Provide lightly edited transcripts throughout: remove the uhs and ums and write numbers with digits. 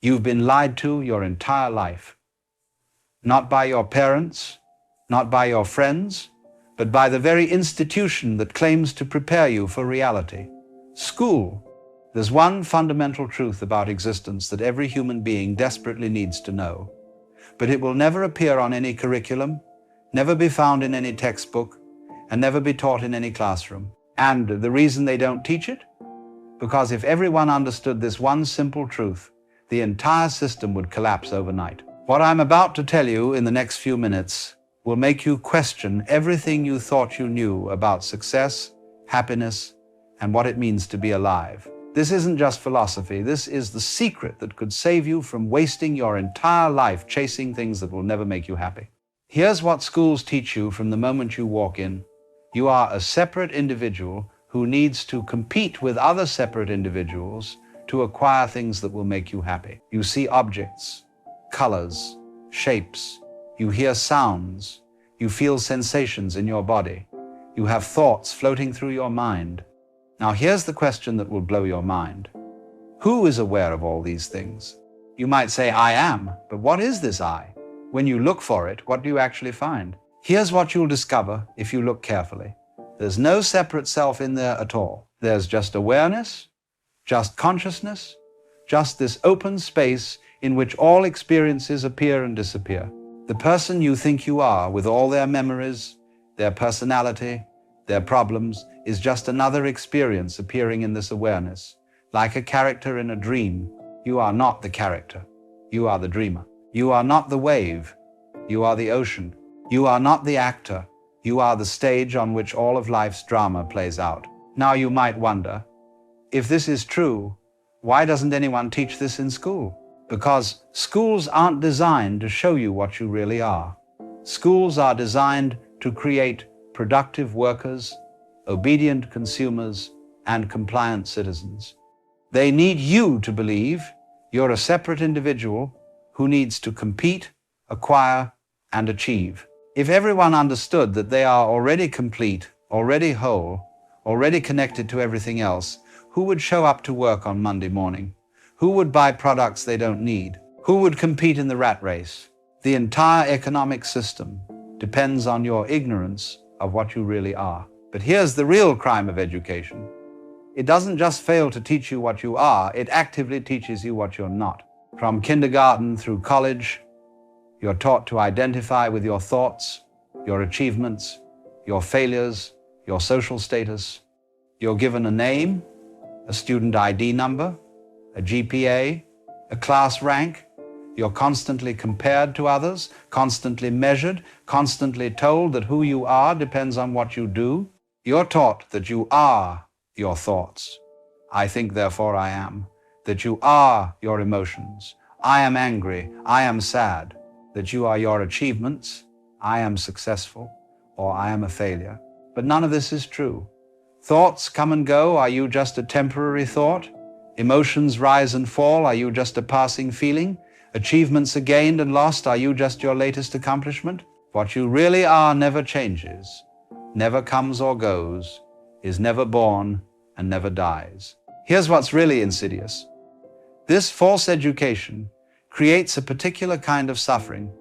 You've been lied to your entire life. Not by your parents, not by your friends, but by the very institution that claims to prepare you for reality. School. There's one fundamental truth about existence that every human being desperately needs to know. But it will never appear on any curriculum, never be found in any textbook, and never be taught in any classroom. And the reason they don't teach it? Because if everyone understood this one simple truth, the entire system would collapse overnight. What I'm about to tell you in the next few minutes will make you question everything you thought you knew about success, happiness, and what it means to be alive. This isn't just philosophy. This is the secret that could save you from wasting your entire life chasing things that will never make you happy. Here's what schools teach you from the moment you walk in. You are a separate individual who needs to compete with other separate individuals to acquire things that will make you happy. You see objects, colors, shapes. You hear sounds. You feel sensations in your body. You have thoughts floating through your mind. Now here's the question that will blow your mind. Who is aware of all these things? You might say, I am, but what is this I? When you look for it, what do you actually find? Here's what you'll discover if you look carefully. There's no separate self in there at all. There's just awareness, just consciousness, just this open space in which all experiences appear and disappear. The person you think you are, with all their memories, their personality, their problems, is just another experience appearing in this awareness. Like a character in a dream, you are not the character. You are the dreamer. You are not the wave. You are the ocean. You are not the actor. You are the stage on which all of life's drama plays out. Now you might wonder, if this is true, why doesn't anyone teach this in school? Because schools aren't designed to show you what you really are. Schools are designed to create productive workers, obedient consumers, and compliant citizens. They need you to believe you're a separate individual who needs to compete, acquire, and achieve. If everyone understood that they are already complete, already whole, already connected to everything else, who would show up to work on Monday morning? Who would buy products they don't need? Who would compete in the rat race? The entire economic system depends on your ignorance of what you really are. But here's the real crime of education. It doesn't just fail to teach you what you are, it actively teaches you what you're not. From kindergarten through college, you're taught to identify with your thoughts, your achievements, your failures, your social status. You're given a name, a student ID number, a GPA, a class rank. You're constantly compared to others, constantly measured, constantly told that who you are depends on what you do. You're taught that you are your thoughts. I think, therefore I am. That you are your emotions. I am angry. I am sad. That you are your achievements. I am successful, or I am a failure. But none of this is true. Thoughts come and go. Are you just a temporary thought? Emotions rise and fall. Are you just a passing feeling? Achievements are gained and lost. Are you just your latest accomplishment? What you really are never changes, never comes or goes, is never born and never dies. Here's what's really insidious. This false education creates a particular kind of suffering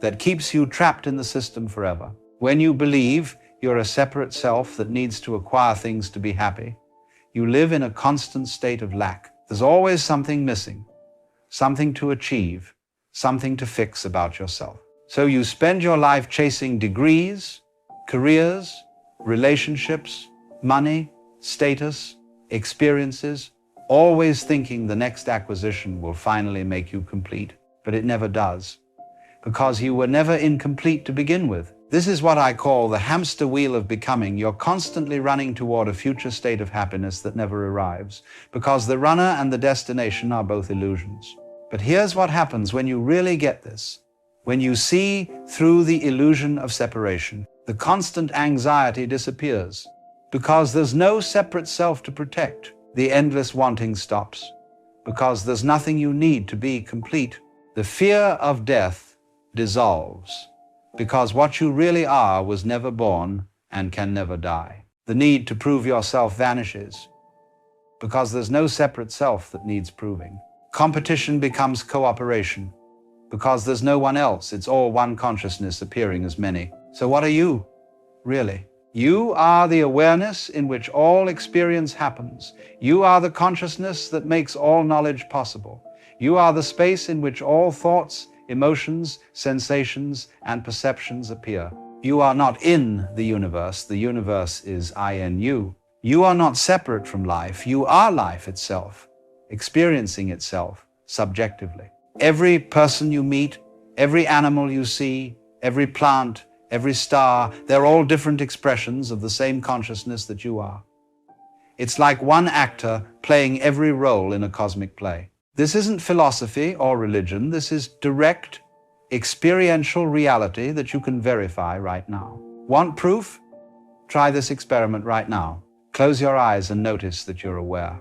that keeps you trapped in the system forever. When you believe you're a separate self that needs to acquire things to be happy, you live in a constant state of lack. There's always something missing, something to achieve, something to fix about yourself. So you spend your life chasing degrees, careers, relationships, money, status, experiences, always thinking the next acquisition will finally make you complete. But it never does, because you were never incomplete to begin with. This is what I call the hamster wheel of becoming. You're constantly running toward a future state of happiness that never arrives, because the runner and the destination are both illusions. But here's what happens when you really get this. When you see through the illusion of separation, the constant anxiety disappears, because there's no separate self to protect. The endless wanting stops, because there's nothing you need to be complete. The fear of death dissolves, because what you really are was never born and can never die. The need to prove yourself vanishes, because there's no separate self that needs proving. Competition becomes cooperation, because there's no one else. It's all one consciousness appearing as many. So what are you, really? You are the awareness in which all experience happens. You are the consciousness that makes all knowledge possible. You are the space in which all thoughts, emotions, sensations, and perceptions appear. You are not in the universe is in you. You are not separate from life. You are life itself, experiencing itself subjectively. Every person you meet, every animal you see, every plant, every star, they're all different expressions of the same consciousness that you are. It's like one actor playing every role in a cosmic play. This isn't philosophy or religion. This is direct, experiential reality that you can verify right now. Want proof? Try this experiment right now. Close your eyes and notice that you're aware.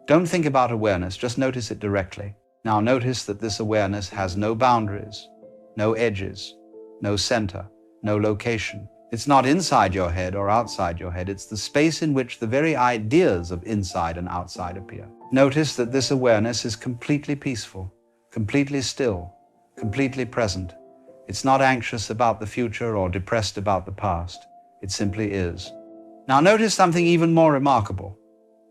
Don't think about awareness, just notice it directly. Now notice that this awareness has no boundaries, no edges, no center, no location. It's not inside your head or outside your head. It's the space in which the very ideas of inside and outside appear. Notice that this awareness is completely peaceful, completely still, completely present. It's not anxious about the future or depressed about the past. It simply is. Now notice something even more remarkable.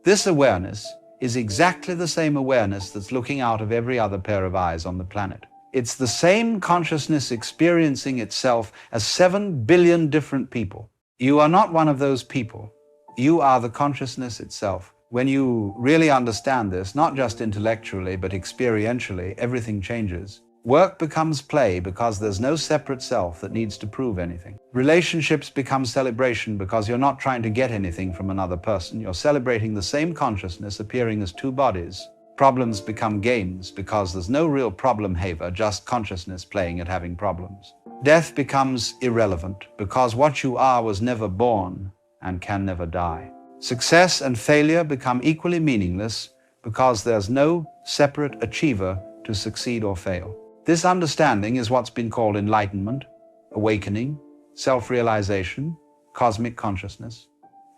This awareness is exactly the same awareness that's looking out of every other pair of eyes on the planet. It's the same consciousness experiencing itself as 7 billion different people. You are not one of those people. You are the consciousness itself. When you really understand this, not just intellectually, but experientially, everything changes. Work becomes play because there's no separate self that needs to prove anything. Relationships become celebration because you're not trying to get anything from another person. You're celebrating the same consciousness appearing as two bodies. Problems become games because there's no real problem haver, just consciousness playing at having problems. Death becomes irrelevant because what you are was never born and can never die. Success and failure become equally meaningless because there's no separate achiever to succeed or fail. This understanding is what's been called enlightenment, awakening, self-realization, cosmic consciousness.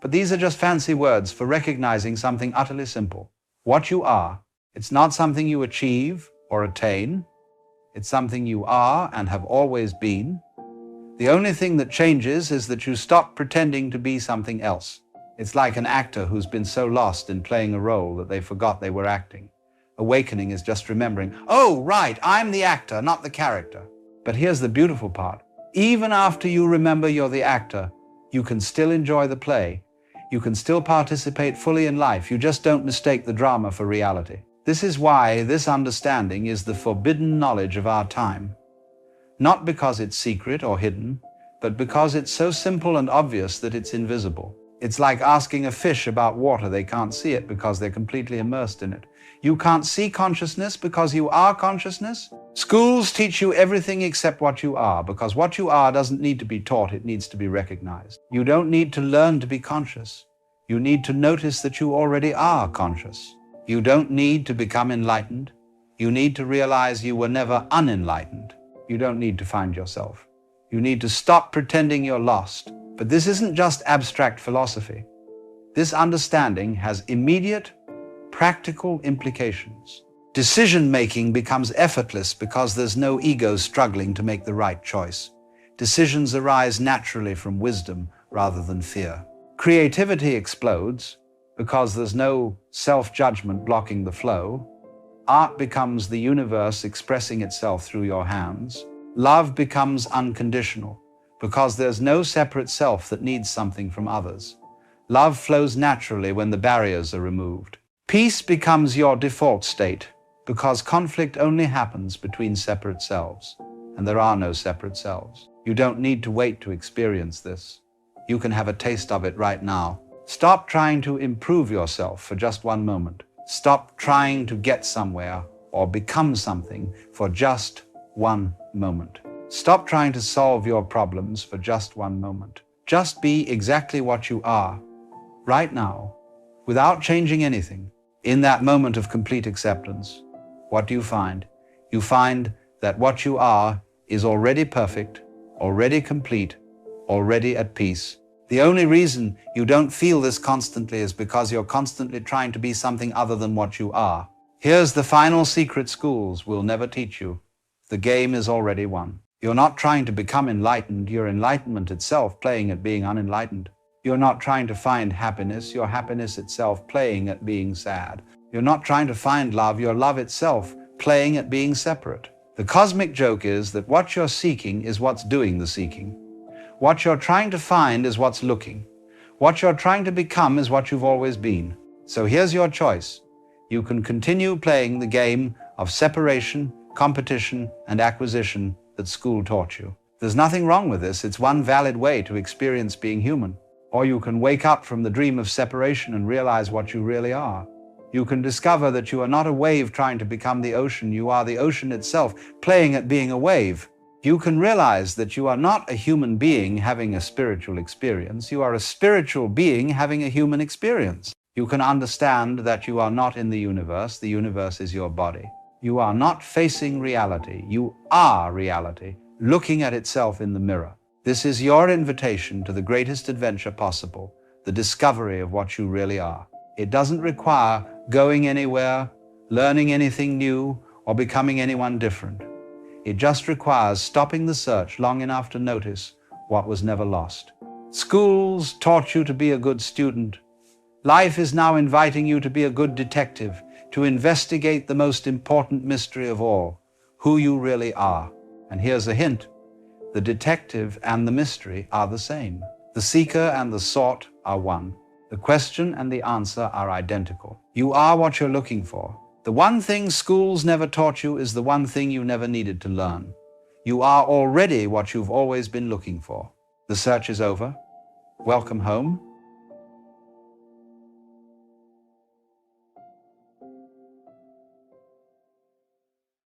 But these are just fancy words for recognizing something utterly simple. What you are, it's not something you achieve or attain. It's something you are and have always been. The only thing that changes is that you stop pretending to be something else. It's like an actor who's been so lost in playing a role that they forgot they were acting. Awakening is just remembering, oh, right, I'm the actor, not the character. But here's the beautiful part. Even after you remember you're the actor, you can still enjoy the play. You can still participate fully in life. You just don't mistake the drama for reality. This is why this understanding is the forbidden knowledge of our time. Not because it's secret or hidden, but because it's so simple and obvious that it's invisible. It's like asking a fish about water. They can't see it because they're completely immersed in it. You can't see consciousness because you are consciousness. Schools teach you everything except what you are, because what you are doesn't need to be taught, it needs to be recognized. You don't need to learn to be conscious. You need to notice that you already are conscious. You don't need to become enlightened. You need to realize you were never unenlightened. You don't need to find yourself. You need to stop pretending you're lost. But this isn't just abstract philosophy. This understanding has immediate, practical implications. Decision-making becomes effortless because there's no ego struggling to make the right choice. Decisions arise naturally from wisdom rather than fear. Creativity explodes because there's no self-judgment blocking the flow. Art becomes the universe expressing itself through your hands. Love becomes unconditional because there's no separate self that needs something from others. Love flows naturally when the barriers are removed. Peace becomes your default state because conflict only happens between separate selves, and there are no separate selves. You don't need to wait to experience this. You can have a taste of it right now. Stop trying to improve yourself for just one moment. Stop trying to get somewhere or become something for just one moment. Stop trying to solve your problems for just one moment. Just be exactly what you are, right now, without changing anything. In that moment of complete acceptance, what do you find? You find that what you are is already perfect, already complete, already at peace. The only reason you don't feel this constantly is because you're constantly trying to be something other than what you are. Here's the final secret schools will never teach you. The game is already won. You're not trying to become enlightened, you're enlightenment itself playing at being unenlightened. You're not trying to find happiness, you're happiness itself playing at being sad. You're not trying to find love, you're love itself playing at being separate. The cosmic joke is that what you're seeking is what's doing the seeking. What you're trying to find is what's looking. What you're trying to become is what you've always been. So here's your choice. You can continue playing the game of separation, competition, and acquisition that school taught you. There's nothing wrong with this. It's one valid way to experience being human. Or you can wake up from the dream of separation and realize what you really are. You can discover that you are not a wave trying to become the ocean. You are the ocean itself, playing at being a wave. You can realize that you are not a human being having a spiritual experience. You are a spiritual being having a human experience. You can understand that you are not in the universe. The universe is your body. You are not facing reality. You are reality, looking at itself in the mirror. This is your invitation to the greatest adventure possible, the discovery of what you really are. It doesn't require going anywhere, learning anything new, or becoming anyone different. It just requires stopping the search long enough to notice what was never lost. Schools taught you to be a good student. Life is now inviting you to be a good detective, to investigate the most important mystery of all, who you really are. And here's a hint. The detective and the mystery are the same. The seeker and the sought are one. The question and the answer are identical. You are what you're looking for. The one thing schools never taught you is the one thing you never needed to learn. You are already what you've always been looking for. The search is over. Welcome home.